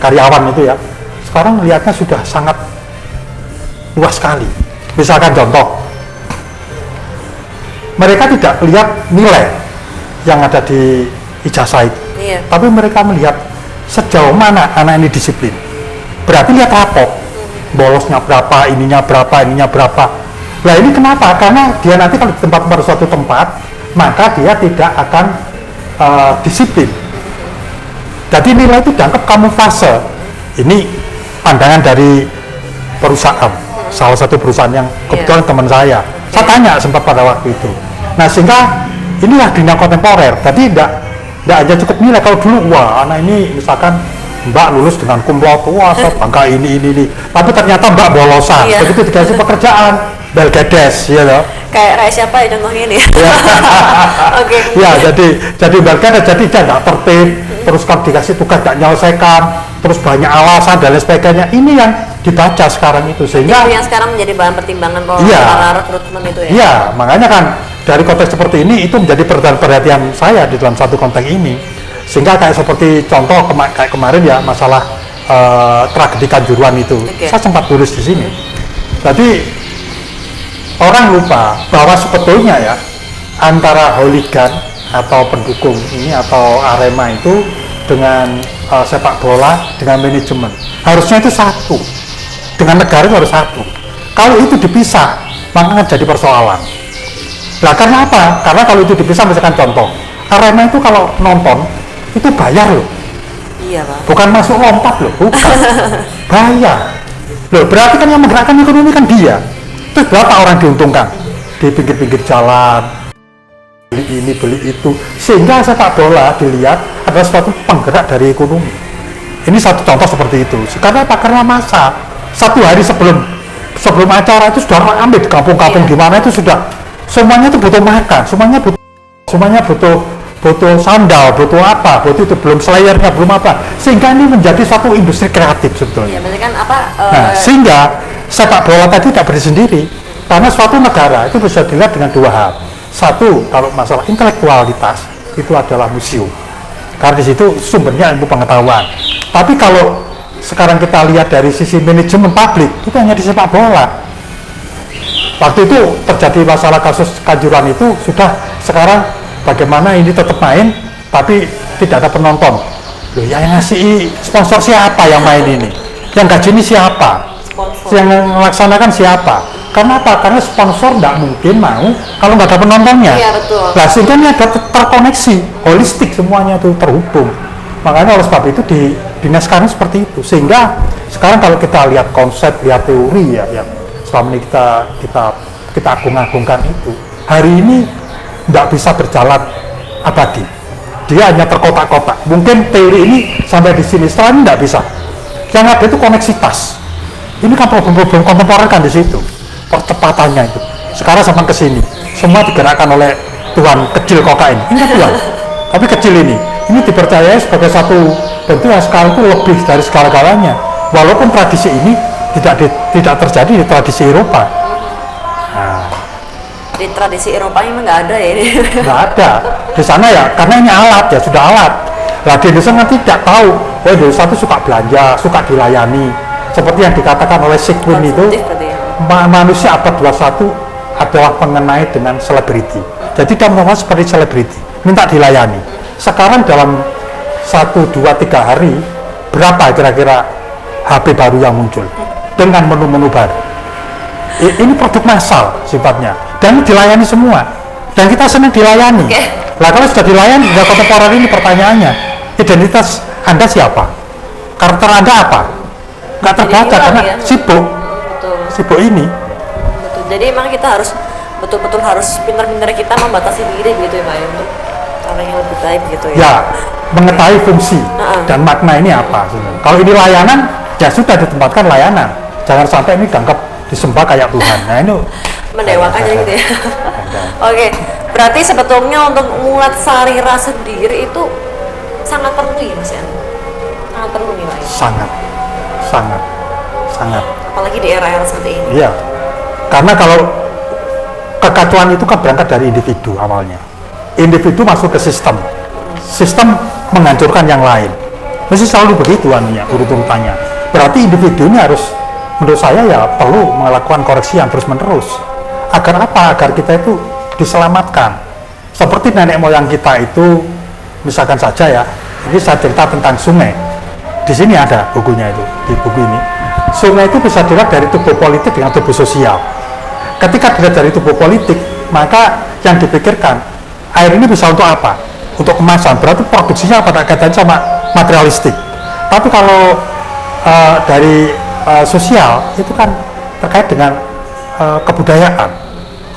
karyawan itu ya, sekarang melihatnya sudah sangat luas sekali. Misalkan contoh, mereka tidak lihat nilai yang ada di ijazah itu, tapi mereka melihat sejauh mana anak ini disiplin. Berarti lihat rapot, bolosnya berapa, ininya berapa. Nah ini kenapa? Karena dia nanti kalau di tempat baru suatu tempat, maka dia tidak akan disiplin. Jadi nilai itu dianggap kamuflase. Ini pandangan dari perusahaan, salah satu perusahaan yang kebetulan teman saya. Saya tanya sempat pada waktu itu. Nah sehingga inilah dunia kontemporer. Jadi tidak hanya cukup nilai. Kalau dulu, wah anak ini misalkan Mbak lulus dengan cum laude, wah bangga ini. Tapi ternyata Mbak bolosan. Begitu dikasih pekerjaan, belgedes, ya loh. Kayak siapa ya contohnya ini? Oke. Ya, jadi belgedes, jadi dia nggak tertib, terus kalau dikasih tugas nggak menyelesaikan, terus banyak alasan dan lain sebagainya. Ini yang dibaca sekarang itu, sehingga itu yang sekarang menjadi bahan pertimbangan kalau rekrutmen itu ya. Iya, makanya kan dari konteks seperti ini itu menjadi perhatian saya di dalam satu konteks ini. Sehingga kayak seperti contoh kayak kemarin ya, masalah tragedi Kanjuruhan itu. Saya sempat tulis di sini. Jadi orang lupa bahwa sebetulnya ya antara hooligan atau pendukung ini atau Arema itu dengan sepak bola, dengan manajemen harusnya itu satu, dengan negara itu harus satu. Kalau itu dipisah, maka akan jadi persoalan. Nah karena apa? Karena kalau itu dipisah, misalkan contoh Arema itu kalau nonton itu bayar loh. Iya Pak. Bukan masuk lompat loh, bukan. Bayar loh, berarti kan yang menggerakkan ekonomi kan dia. Terus berapa orang diuntungkan di pinggir-pinggir jalan, beli ini beli itu, sehingga sepak bola dilihat adalah suatu penggerak dari ekonomi. Ini satu contoh seperti itu. Karena apa? Karena masa satu hari sebelum acara itu sudah ramai di kampung-kampung di mana itu sudah semuanya itu butuh makan, semuanya butuh sandal, butuh apa, butuh itu belum slayernya, belum apa, sehingga ini menjadi suatu industri kreatif sebetulnya. Iya, berarti kan apa? Nah, sehingga sepak bola tadi tidak berdiri sendiri, karena suatu negara itu bisa dilihat dengan dua hal. Satu, kalau masalah intelektualitas itu adalah museum, karena di situ sumbernya ilmu pengetahuan. Tapi kalau sekarang kita lihat dari sisi manajemen publik, itu hanya di sepak bola. Waktu itu terjadi masalah kasus Kanjuruhan itu, sudah sekarang bagaimana ini tetap main tapi tidak ada penonton. Loh, yang ngasih sponsor siapa yang main ini? Yang gaji ini siapa? Yang melaksanakan siapa? Karena apa? Karena sponsor tidak mungkin mau kalau nggak ada penontonnya. Iya betul. Nah sehingga ini ada terkoneksi, holistik, semuanya itu terhubung. Makanya oleh sebab itu di dinas sekarang seperti itu. Sehingga sekarang kalau kita lihat konsep, lihat teori ya, yang selama ini kita agung-agungkan itu, hari ini tidak bisa berjalan abadi. Dia hanya terkotak-kotak. Mungkin teori ini sampai di sini, setelah ini tidak bisa. Yang ada itu koneksitas. Ini kan problem-problem kontemporer kan di situ, percepatannya itu. Sekarang sampai ke sini, semua digerakkan oleh Tuhan kecil kokain. Ini kan Tuhan, tapi kecil ini dipercayai sebagai satu bentuk yang sekarang itu lebih dari segala-galanya. Walaupun tradisi ini tidak terjadi di tradisi Eropa. Nah, di tradisi Eropa memang nggak ada ya ini. Nggak ada di sana ya, karena ini alat ya, sudah alat. Nah di Indonesia kan tidak tahu, oh Indonesia itu suka belanja, suka dilayani. Seperti yang dikatakan oleh Sigmund itu, manusia abad 21 adalah mengenai dengan selebriti. Jadi dia merasa seperti selebriti, minta dilayani. Sekarang dalam 1, 2, 3 hari, berapa kira-kira HP baru yang muncul dengan menu-menu baru? Ini produk massal sifatnya, dan dilayani semua. Dan kita senang dilayani. Lah kalau sudah dilayani, sudah kontemporer ini pertanyaannya, identitas Anda siapa? Karakter Anda apa? Nggak terbaca karena ya. sibuk. Betul. Sibuk ini. Betul. Jadi emang kita harus betul-betul harus pintar-pintar kita membatasi diri gitu ya Pak ya, untuk cara yang lebih baik gitu ya. Ya, mengetahui fungsi dan makna ini apa sebenarnya. Kalau ini layanan, ya sudah ditempatkan layanan. Jangan sampai ini dianggap disembah kayak Tuhan. Nah ini mendewakan gitu ya. Oke, berarti sebetulnya untuk menguat sarira sendiri itu sangat perlu ya Mas ya? Sangat perlu nih Pak ya? Sangat. Apalagi di era-era seperti ini. Iya, karena kalau kekacauan itu kan berangkat dari individu awalnya. Individu masuk ke sistem menghancurkan yang lain. Mesti selalu begitu anunya, urut-urutannya. Berarti individu ini harus, menurut saya ya perlu melakukan koreksi yang terus-menerus. Agar apa? Agar kita itu diselamatkan. Seperti nenek moyang kita itu, misalkan saja ya, ini saya cerita tentang sungai. Di sini ada bukunya itu, di buku ini. Sungai itu bisa dilihat dari tubuh politik dengan tubuh sosial. Ketika dilihat dari tubuh politik, maka yang dipikirkan, air ini bisa untuk apa? Untuk kemasan, berarti produksinya pada kaitannya sama materialistik. Tapi kalau dari sosial, itu kan terkait dengan kebudayaan.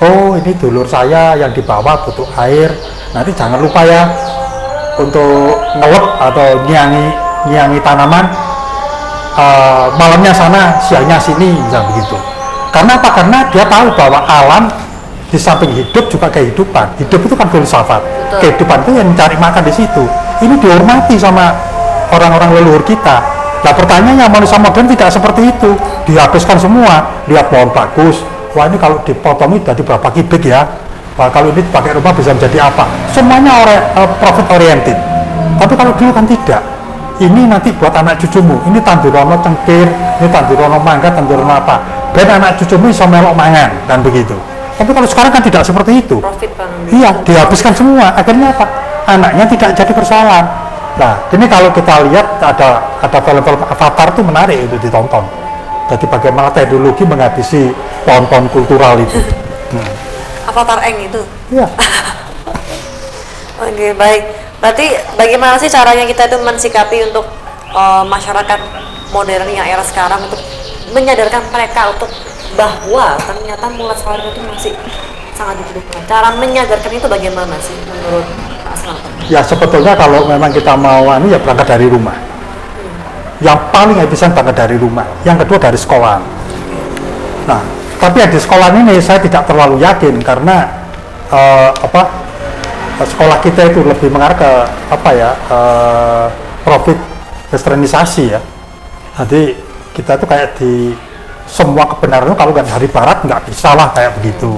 Oh, ini dulur saya yang di bawah butuh air, nanti jangan lupa ya untuk ngelep atau nyiangi tanaman, malamnya sana, siangnya sini, misalnya begitu. Karena apa? Karena dia tahu bahwa alam di samping hidup juga kehidupan. Hidup itu kan filsafat. Kehidupan itu yang mencari makan di situ. Ini dihormati sama orang-orang leluhur kita. Nah pertanyaannya, manusia modern tidak seperti itu. Dihabiskan semua. Lihat pohon bagus. Wah ini kalau dipotong jadi berapa kubik ya. Wah kalau ini pakai rumah bisa menjadi apa. Semuanya profit oriented. Tapi kalau dulu kan tidak. Ini nanti buat anak cucumu. Ini tandurono cengkir, ini tandurono mangga, tandurono apa. Ben anak cucumu bisa melok mangan, dan begitu. Tapi kalau sekarang kan tidak seperti itu. Profit kan. Iya, dihabiskan semua. Akhirnya apa? Anaknya tidak jadi persoalan. Nah, ini kalau kita lihat ada film-film Avatar itu menarik itu ditonton. Jadi bagaimana teknologi menghabisi pohon-pohon kultural itu. Avatar Eng itu. Iya. Oke, baik. Berarti bagaimana sih caranya kita itu mensikapi untuk masyarakat modern yang era sekarang untuk menyadarkan mereka untuk bahwa ternyata mulat sarira itu masih sangat dibutuhkan. Cara menyadarkan itu bagaimana sih menurut Pak Slamet? Ya sebetulnya kalau memang kita mau ya berangkat dari rumah. Yang paling efisien berangkat dari rumah. Yang kedua dari sekolah. Nah, tapi di sekolah ini saya tidak terlalu yakin karena sekolah kita itu lebih mengarah ke profit westernisasi ya. Jadi kita tuh kayak di semua kebenaran itu kalau nggak dari barat nggak bisa lah kayak begitu.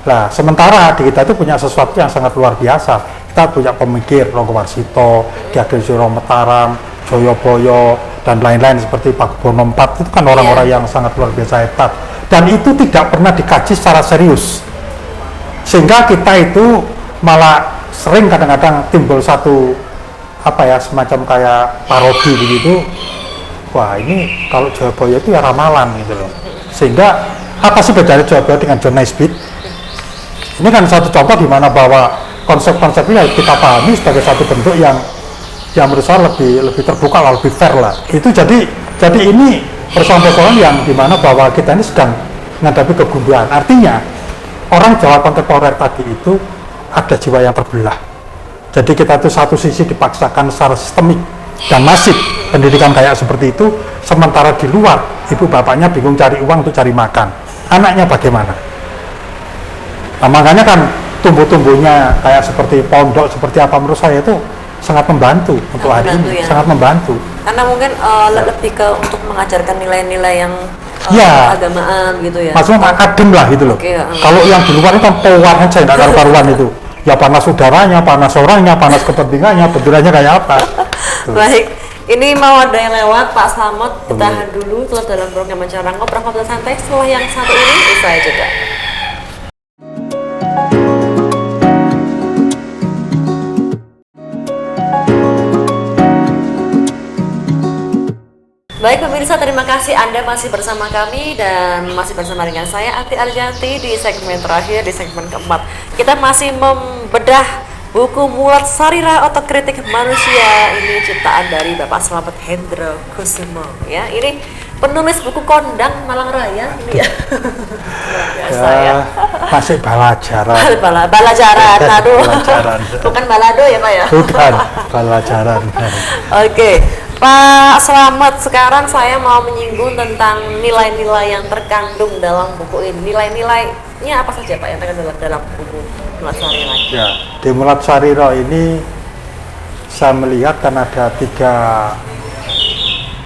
Nah sementara di kita itu punya sesuatu yang sangat luar biasa. Kita punya pemikir Ronggo Warsito, Ki Ageng Suro Mataram, Joyoboyo dan lain-lain seperti Pak Bono IV. Itu kan orang-orang yang sangat luar biasa hebat dan itu tidak pernah dikaji secara serius sehingga kita itu malah sering kadang-kadang timbul satu semacam kayak parodi begitu. Wah ini kalau Joyoboyo itu ya ramalan gitu loh. Sehingga apa sih bedanya Joyoboyo dengan John Naisbitt? Ini kan satu contoh di mana bahwa konsep-konsep ini harus kita pahami sebagai satu bentuk yang menurut saya lebih terbuka, lebih fair lah. Itu jadi ini persoalan-persoalan yang dimana bahwa kita ini sedang menghadapi kegundahan. Artinya orang Jawa kontemporer tadi itu ada jiwa yang terbelah. Jadi kita itu satu sisi dipaksakan secara sistemik dan masif pendidikan kayak seperti itu, sementara di luar ibu bapaknya bingung cari uang untuk cari makan. Anaknya bagaimana? Nah, makanya kan tumbuh-tumbuhnya kayak seperti pondok seperti apa menurut saya itu sangat membantu untuk hari ini, ya. Sangat membantu. Karena mungkin lebih ke untuk mengajarkan nilai-nilai yang agamaan gitu ya. Maksudnya adem lah gitu loh. Kalau yang di luar itu kan pewar aja nggak karu-karuan itu. Ya panas udaranya, panas orangnya, panas kepentingannya, benturannya kayak apa. Baik, ini mau ada yang lewat Pak Slamet, ditahan dulu terus dalam program Acara Ngobrol Santai setelah yang satu ini usai jeda. Baik pemirsa, terima kasih Anda masih bersama kami dan masih bersama dengan saya Anti Arjanti di segmen terakhir, di segmen keempat. Kita masih membedah buku Mulat Sarira Otokritik Manusia, ini ciptaan dari Bapak Slamet Hendro Kusumo. Ya, ini penulis buku Kondang Malang Raya ini ya. Luar biasa ya. Masih balajaran. Balajaran, aduh. Balajaran. Bukan balado ya Pak ya? Bukan, balajaran. Oke, Pak Slamet, sekarang saya mau menyinggung tentang nilai-nilai yang terkandung dalam buku ini. Nilai-nilainya apa saja Pak yang terkandung dalam buku Mulat Sarira? Ya, di Mulat Sarira ini saya melihat kan ada 3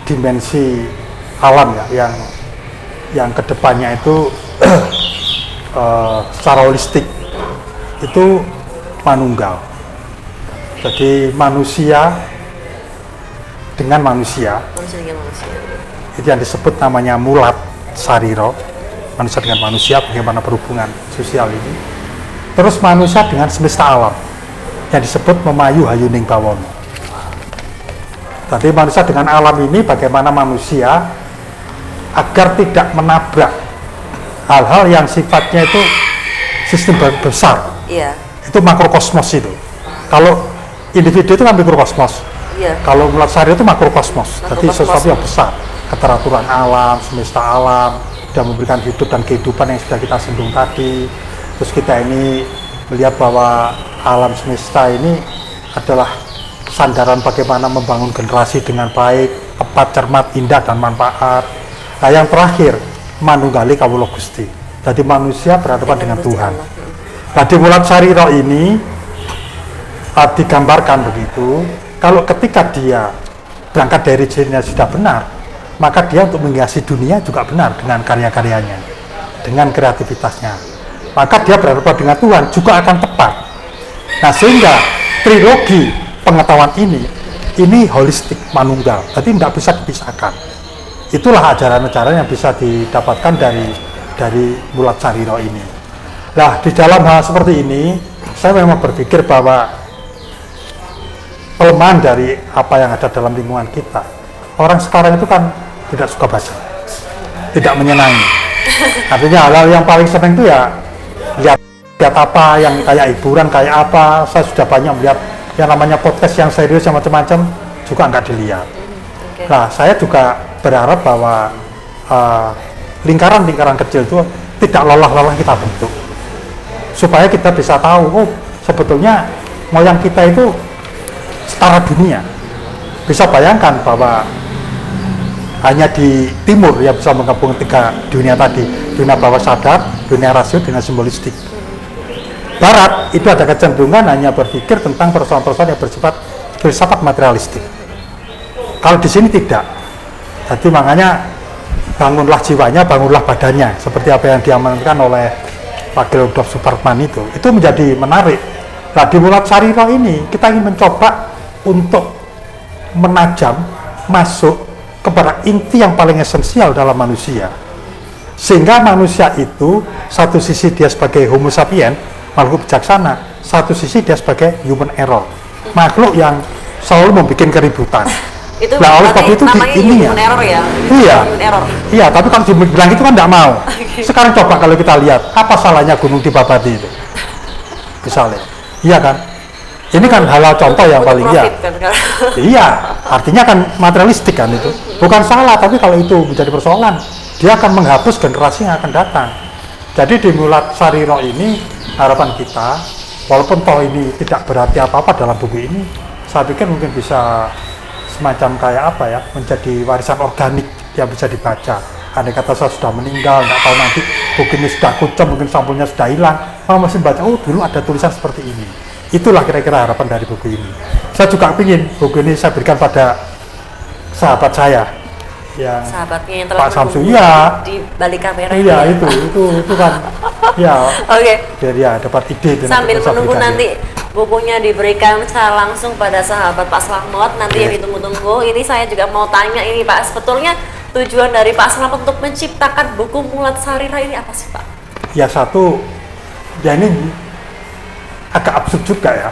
dimensi alam ya, yang kedepannya itu secara holistik itu manunggal. Jadi manusia dengan manusia, itu yang disebut namanya Mulat Sarira, manusia dengan manusia, bagaimana berhubungan sosial ini. Terus manusia dengan semesta alam, yang disebut Memayu Hayuning Bawono. Tadi manusia dengan alam ini, bagaimana manusia agar tidak menabrak hal-hal yang sifatnya itu sistem besar. Iya. Itu makrokosmos itu. Kalau individu itu kan mikrokosmos. Iya. Kalau Mulat Sarira itu makrokosmos. Jadi sesuatu yang besar, keteraturan alam, semesta alam, dan memberikan hidup dan kehidupan yang sudah kita singgung tadi. Terus kita ini melihat bahwa alam semesta ini adalah sandaran bagaimana membangun generasi dengan baik, tepat, cermat, indah, dan manfaat. Nah yang terakhir, manunggali kawula Gusti. Jadi manusia berhadapan dengan Tuhan. Nah di Mulat Sarira ini digambarkan begitu, kalau ketika dia berangkat dari dirinya sudah benar, maka dia untuk menghiasi dunia juga benar dengan karya-karyanya, dengan kreativitasnya. Maka dia berhadapan dengan Tuhan juga akan tepat. Nah sehingga trilogi pengetahuan ini holistik, manunggal, jadi tidak bisa dipisahkan. Itulah ajaran-ajaran yang bisa didapatkan dari Mulat Sarira ini. Nah di dalam hal seperti ini, saya memang berpikir bahwa kelemahan dari apa yang ada dalam lingkungan kita, orang sekarang itu kan tidak suka baca, tidak menyenangi. Artinya hal-hal yang paling senang itu ya lihat apa yang kayak hiburan, kayak apa. Saya sudah banyak melihat yang namanya podcast yang serius yang macam-macam juga nggak dilihat. Nah saya juga berharap bahwa lingkaran-lingkaran kecil itu tidak lelah-lelah kita bentuk, supaya kita bisa tahu, oh sebetulnya moyang kita itu setara dunia. Bisa bayangkan bahwa hanya di timur yang bisa menggabung 3 dunia tadi, dunia bawah sadar, dunia rasio, dunia simbolistik. Barat itu ada kecenderungan hanya berpikir tentang persoalan-persoalan yang bersifat materialistik. Kalau di sini tidak. Jadi makanya bangunlah jiwanya, bangunlah badannya, seperti apa yang diamankan oleh Wakil Rudolf Supratman itu menjadi menarik. Nah di Mulat Sarira ini kita ingin mencoba untuk menajam masuk kepada inti yang paling esensial dalam manusia, sehingga manusia itu satu sisi dia sebagai homo sapien, makhluk bijaksana, satu sisi dia sebagai human error, makhluk yang selalu membuat keributan. Itu nah oleh sebab itu ini ya, iya tapi kalau dibilang itu kan tidak mau. Sekarang coba kalau kita lihat apa salahnya gunung di Babati itu misalnya, iya kan, ini kan hal-hal contoh yang paling iya, artinya kan materialistik kan, itu bukan salah, tapi kalau itu menjadi persoalan dia akan menghapus generasi yang akan datang. Jadi di Mulat Sarira ini harapan kita, walaupun toh ini tidak berarti apa-apa dalam buku ini, saya pikir mungkin bisa semacam kayak apa ya, menjadi warisan organik yang bisa dibaca. Andai kata saya sudah meninggal, nggak tahu nanti buku ini sudah kucel, mungkin sampulnya sudah hilang, masih baca, oh dulu ada tulisan seperti ini. Itulah kira-kira harapan dari buku ini. Saya juga ingin buku ini saya berikan pada sahabat saya yang sahabatnya yang telah Pak Samsu, ya di balik kamera. Iya itu kan, ya. Oke. Biar ya dapat ide. Sambil menunggu nanti bukunya diberikan secara langsung pada sahabat Pak Slamet, nanti yang ditunggu-tunggu. Ini saya juga mau tanya ini Pak, sebetulnya tujuan dari Pak Slamet untuk menciptakan buku Mulat Sarira ini apa sih Pak? Ya satu, ya ini agak absurd juga ya.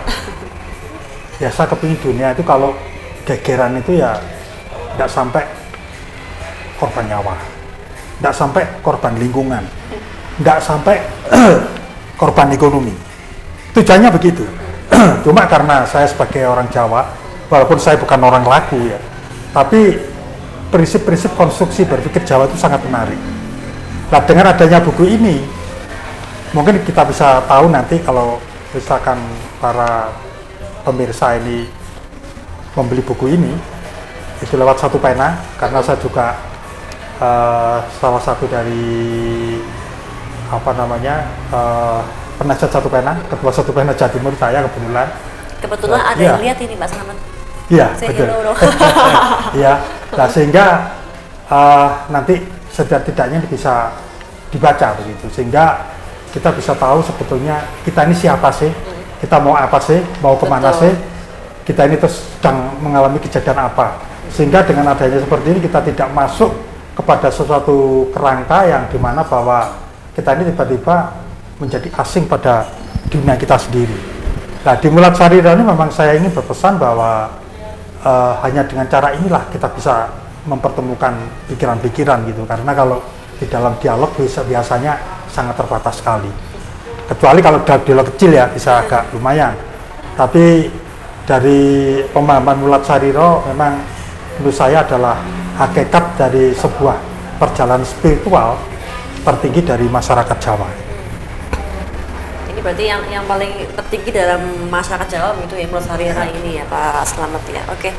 Ya saya kepingin dunia itu kalau gegeran itu ya tidak sampai korban nyawa, nggak sampai korban lingkungan, nggak sampai korban ekonomi. Tujuannya begitu. Cuma karena saya sebagai orang Jawa, walaupun saya bukan orang Lagu ya, tapi prinsip-prinsip konstruksi berpikir Jawa itu sangat menarik. Nah, dengan adanya buku ini, mungkin kita bisa tahu nanti kalau misalkan para pemirsa ini membeli buku ini, itu lewat Satu Pena, karena saya juga salah satu dari penasihat Satu Pena, ketua Satu Pena Jawa Timur saya kebetulan. Kebetulan ada yang lihat ini Pak Slamet. Iya, betul. Iya, nah sehingga nanti setidak-tidaknya bisa dibaca begitu, sehingga kita bisa tahu sebetulnya kita ini siapa sih, kita mau apa sih, mau kemana sih, kita ini terus sedang mengalami kejadian apa, sehingga dengan adanya seperti ini kita tidak masuk kepada sesuatu kerangka yang dimana bahwa kita ini tiba-tiba menjadi asing pada dunia kita sendiri. Nah, di Mulat Sarira ini memang saya ingin berpesan bahwa hanya dengan cara inilah kita bisa mempertemukan pikiran-pikiran gitu, karena kalau di dalam dialog biasanya sangat terbatas sekali, kecuali kalau dialog kecil ya bisa agak lumayan, tapi dari pemahaman Mulat Sarira memang menurut saya adalah hakikat dari sebuah perjalanan spiritual tertinggi dari masyarakat Jawa. Ini berarti yang paling tertinggi dalam masyarakat Jawa itu ya Mulat Sarira ini ya Pak Slamet ya. Oke,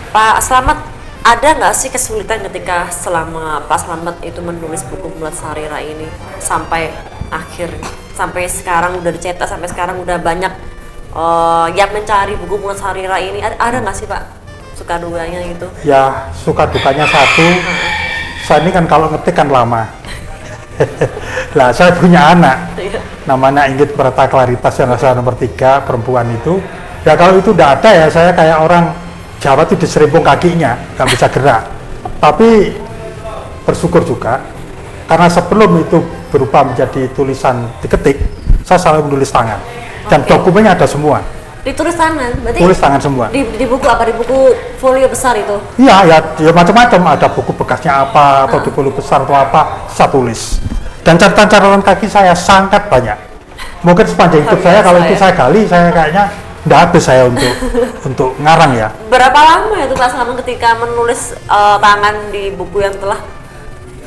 Pak Slamet, ada nggak sih kesulitan ketika selama Pak Slamet itu menulis buku Mulat Sarira ini sampai akhir, sampai sekarang udah dicetak, sampai sekarang udah banyak yang mencari buku Mulat Sarira ini, ada nggak sih Pak suka dukanya gitu? Ya, suka dukanya satu, saya ini kan kalau ngetik kan lama. Lah, saya punya anak, namanya Inggit Berta Klaritas yang asal nomor 3, perempuan itu. Ya kalau itu udah ada ya, saya kayak orang Jawa tuh diserimpung kakinya, nggak bisa gerak. Tapi bersyukur juga, karena sebelum itu berubah menjadi tulisan diketik, saya selalu menulis tangan. Dan dokumennya ada semua. Ditulis tangan, berarti tulis tangan semua. Di buku apa? Di buku folio besar itu? Iya, ya macam-macam. Ada buku bekasnya apa, atau di folio besar atau apa, saya tulis. Dan catatan-catatan kaki saya sangat banyak. Mungkin sepanjang hidup saya, kalau itu saya gali, saya kayaknya nggak habis saya untuk ngarang ya. Berapa lama ya tuh Pak Slamet ketika menulis tangan di buku yang telah?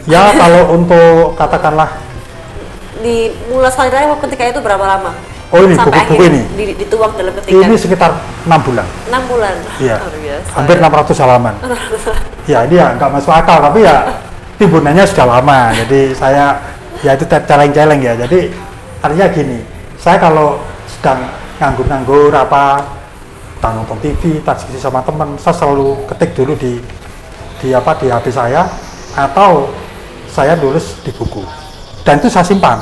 Ya kalau untuk katakanlah di Mulat Sarira ketika itu berapa lama? Oh ini sampai buku ini dituang dalam ketikan. Ini sekitar 6 bulan. 6 bulan. Iya. Biasa, hampir 600 halaman. Ya ini ya nggak masuk akal, tapi ya timbunannya sudah lama. Jadi saya ya itu celeng-celeng ya. Jadi artinya gini, saya kalau sedang nganggur-nganggur apa, nonton TV, diskusi sama teman, saya selalu ketik dulu di HP saya, atau saya nulis di buku. Dan itu saya simpan.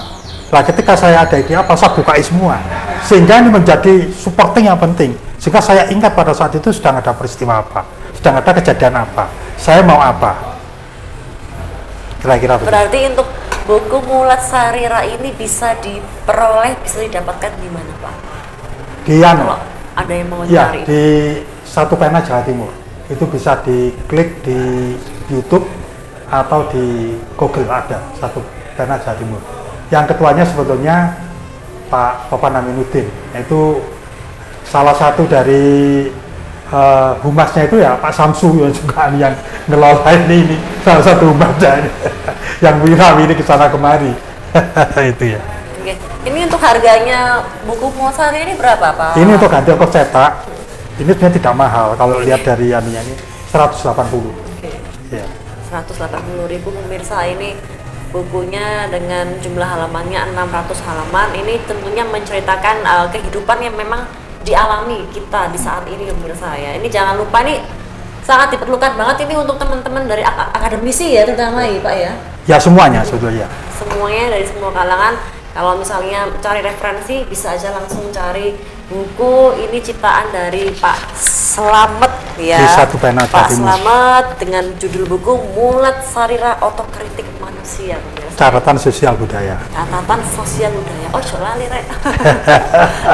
Nah, ketika saya ada ide apa, saya bukai semua. Sehingga ini menjadi supporting yang penting. Sehingga saya ingat pada saat itu sedang ada peristiwa apa, sedang ada kejadian apa, saya mau apa. Kira-kira begitu. Berarti untuk buku Mulat Sarira ini bisa diperoleh, bisa didapatkan di mana Pak? Di Kalau ada yang mau ya, cari. di Satu Pena Jawa Timur. Itu bisa diklik di YouTube atau di Google, ada Satu Pena Jawa Timur. Yang ketuanya sebetulnya Pak Topan Aminuddin, itu salah satu dari humasnya itu ya Pak Samsu yang juga yang ngelola ini salah satu humasnya yang wirawi ini kesana kemari. Itu ya. Oke. Ini untuk harganya buku Mulat Sarira ini berapa Pak? Ini untuk ganti ongkos cetak, ini sebenarnya tidak mahal kalau lihat dari anunya ini 180. Oke. Ya. 180.000 pemirsa, ini bukunya dengan jumlah halamannya 600 halaman. Ini tentunya menceritakan kehidupan yang memang dialami kita di saat ini pemirsa ya. Ini jangan lupa, nih sangat diperlukan banget ini untuk teman-teman dari akademisi ya, terutama ya Pak ya. Ya semuanya sebetulnya. Semuanya dari semua kalangan. Kalau misalnya cari referensi bisa aja langsung cari buku ini ciptaan dari Pak Slamet ya. Di Satu Pena, Pak Jawa Timur. Slamet dengan judul buku Mulat Sarira Otokritik Manusia. Pemirsa. Catatan sosial budaya. Catatan sosial budaya. Oh, lali rek.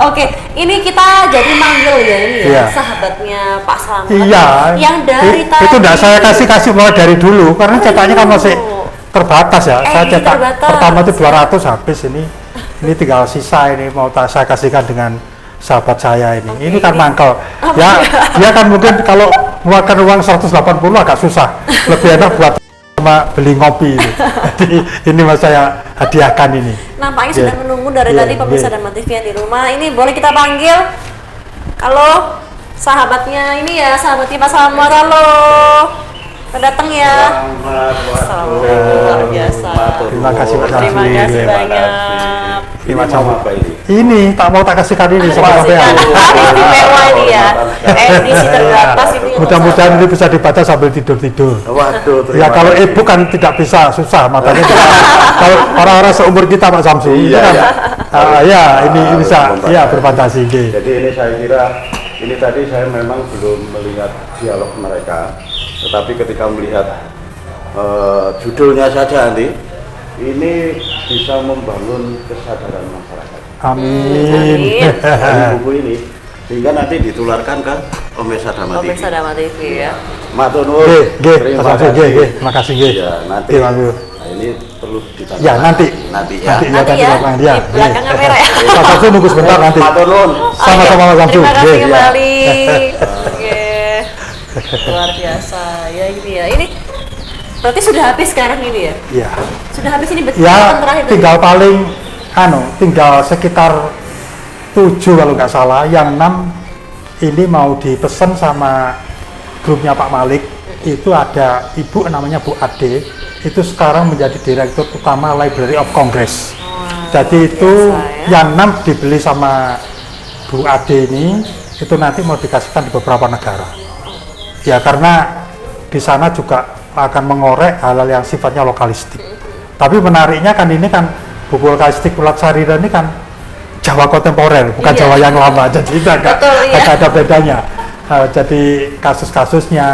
Oke, ini kita jadi manggil ya ini ya, Iya. sahabatnya Pak Slamet. Iya. Yang dari tadi. Itu enggak saya kasih mulai dari dulu karena cetaknya kan masih terbatas ya. Saya cetak terbatas. pertama itu 200 habis ini. Ini tinggal sisa ini mau saya kasihkan dengan sahabat saya ini. Ini kan mangkel. Ya, dia kan mungkin kalau mengeluarkan uang 180 agak susah. Lebih enak buat sama beli ngopi ini. Jadi ini mas saya hadiahkan ini. Nampaknya Yeah. sudah menunggu dari Yeah, tadi pemirsa yeah. dan TV yang di rumah. Ini boleh kita panggil kalau sahabatnya ini ya, sahabatnya Pak Slamet. Halo. Datang ya. Selamat, luar biasa. Terima kasih Pak Terima Samsi. kasih Terima banyak. Terima Sama kasih. apa ini? Ini tak mau tak kasihkan ini sama sampean. Istimewa ini ya. Edisi terbatas ini. Mudah-mudahan ini bisa dibaca sambil tidur-tidur. Waduh, Ya kalau kasih. e-book kan tidak bisa, susah matanya. Kalau orang-orang seumur kita Pak Samsu, itu Iya, kan, iya. ya ini bisa, Berfantasi. ya berfantasi. nggih. Jadi ini saya kira, ini tadi saya memang belum melihat dialog mereka, tetapi ketika melihat judulnya saja nanti, ini bisa membangun kesadaran masyarakat Amin. dari buku ini, sehingga nanti ditularkan ke Pemirsa Dhamma TV. Pemirsa Dhamma TV ya. Matur nuwun. Nggih, nggih, Terima Pak Samsu, kasih. nggih, nggih, terima kasih nggih. Ya, nanti. Nggih, Mas Samsu. Nah, ini perlu ditanya. Ya, nanti. Nanti ya. Nanti. Nanti tadi ya, belakang dia. di belakang kamera ya. Pak Samsu nunggu sebentar nanti. Matur nuwun. Sama-sama Mas Samsu. Terima kasih Nggih. kembali. Oke. Luar biasa. Ya ini ya. Ini berarti sudah habis sekarang ini ya? Iya. Sudah habis ini betul Ya, terakhir tadi? tinggal paling tinggal sekitar 7 kalau nggak salah, yang 6 ini mau dipesan sama grupnya Pak Malik. Itu ada ibu namanya Bu Ade, itu sekarang menjadi direktur utama Library of Congress. Jadi itu biasa ya. yang 6 dibeli sama Bu Ade ini, itu nanti mau dikasihkan di beberapa negara. Ya karena di sana juga akan mengorek hal-hal yang sifatnya lokalistik. Tapi menariknya kan ini kan buku lokalistik Mulat Sarira ini kan Jawa kontemporer, bukan Iya. Jawa yang lama. Jadi itu agak, Betul, iya. agak ada bedanya. Jadi kasus-kasusnya,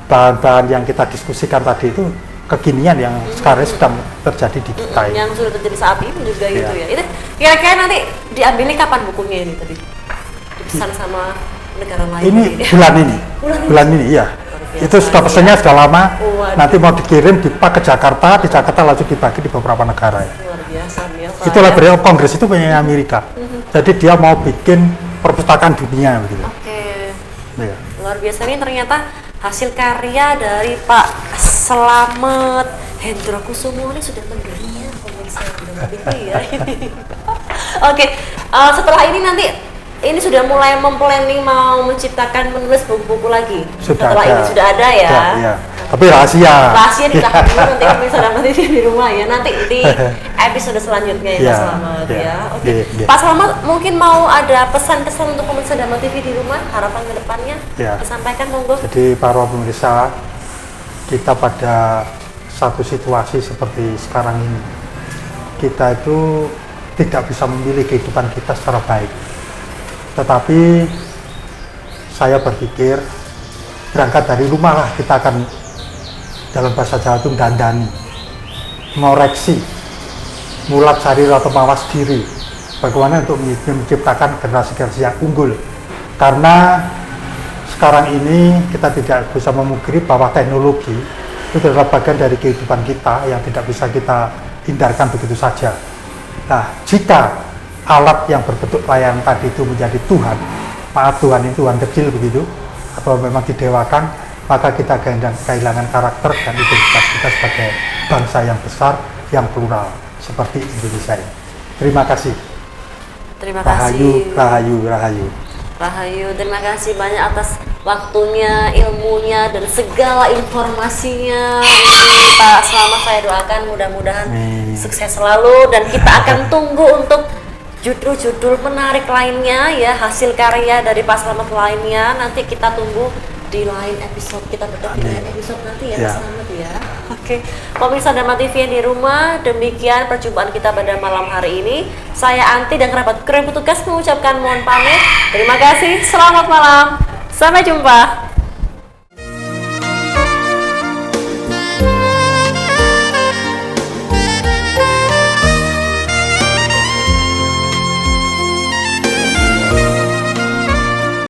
bahan-bahan yang kita diskusikan tadi itu kekinian yang sekarang sedang terjadi di kita ini. Yang sudah terjadi saat ini juga Iya. gitu ya. Itu kira-kira nanti diambilnya kapan bukunya ini tadi? Dipesan sama negara lain? Ini bulan ini, bulan ini, iya. biasa, Itu sudah pesannya sudah lama. Waduh. Nanti mau dikirim dipak ke Jakarta, di Jakarta langsung dibagi di beberapa negara. Ya. Luar biasa biasa. Itu Library of Congress itu punya Amerika. Jadi dia mau bikin perpustakaan dunia begitu. Oke. Iya. Luar biasa ini ternyata hasil karya dari Pak Slamet Hendro Kusumo ini sudah mendunia pemirsa Dhamma TV ya. Oke, setelah ini nanti ini sudah mulai memplanning mau menciptakan menulis buku-buku lagi. Sudah Setelah ada. ini sudah ada ya. Iya. Tapi rahasia. Rahasia ditahan dulu nanti pemirsa Dhamma TV di rumah ya. Nanti di episode selanjutnya ya Pak Iya, Slamet iya. ya. Oke. Iya, iya. Pak Slamet mungkin mau ada pesan-pesan untuk pemirsa Dhamma TV di rumah, harapan ke depannya Iya. disampaikan monggo. Jadi para pemirsa, kita pada satu situasi seperti sekarang ini, kita itu tidak bisa memilih kehidupan kita secara baik. Tetapi saya berpikir berangkat dari rumah lah kita akan, dalam bahasa Jawa itu dandani, ngoreksi, mulat sarira atau mawas diri, bagaimana untuk menciptakan generasi-generasi yang unggul. Karena sekarang ini kita tidak bisa memungkiri bahwa teknologi itu adalah bagian dari kehidupan kita yang tidak bisa kita hindarkan begitu saja. Nah, jika alat yang berbentuk layanan tadi itu menjadi Tuhan, maaf Tuhan ini Tuhan kecil begitu, atau memang didewakan, maka kita kehilangan karakter dan identitas kita sebagai bangsa yang besar, yang plural, seperti Indonesia ini. Terima kasih. Terima Rahayu, kasih. rahayu, rahayu. Rahayu, terima kasih banyak atas waktunya, ilmunya, dan segala informasinya. Ini Pak Slamet saya doakan mudah-mudahan Amin. sukses selalu dan kita akan tunggu untuk judul-judul menarik lainnya ya, hasil karya dari Pak Slamet lainnya. Nanti kita tunggu di lain episode, kita betul di lain episode nanti ya, Ya. Pak Slamet ya. Oke, pemirsa Dhamma TV yang di rumah, demikian perjumpaan kita pada malam hari ini. Saya Anti dan kerabat kru yang bertugas mengucapkan mohon pamit. Terima kasih, selamat malam. Sampai jumpa.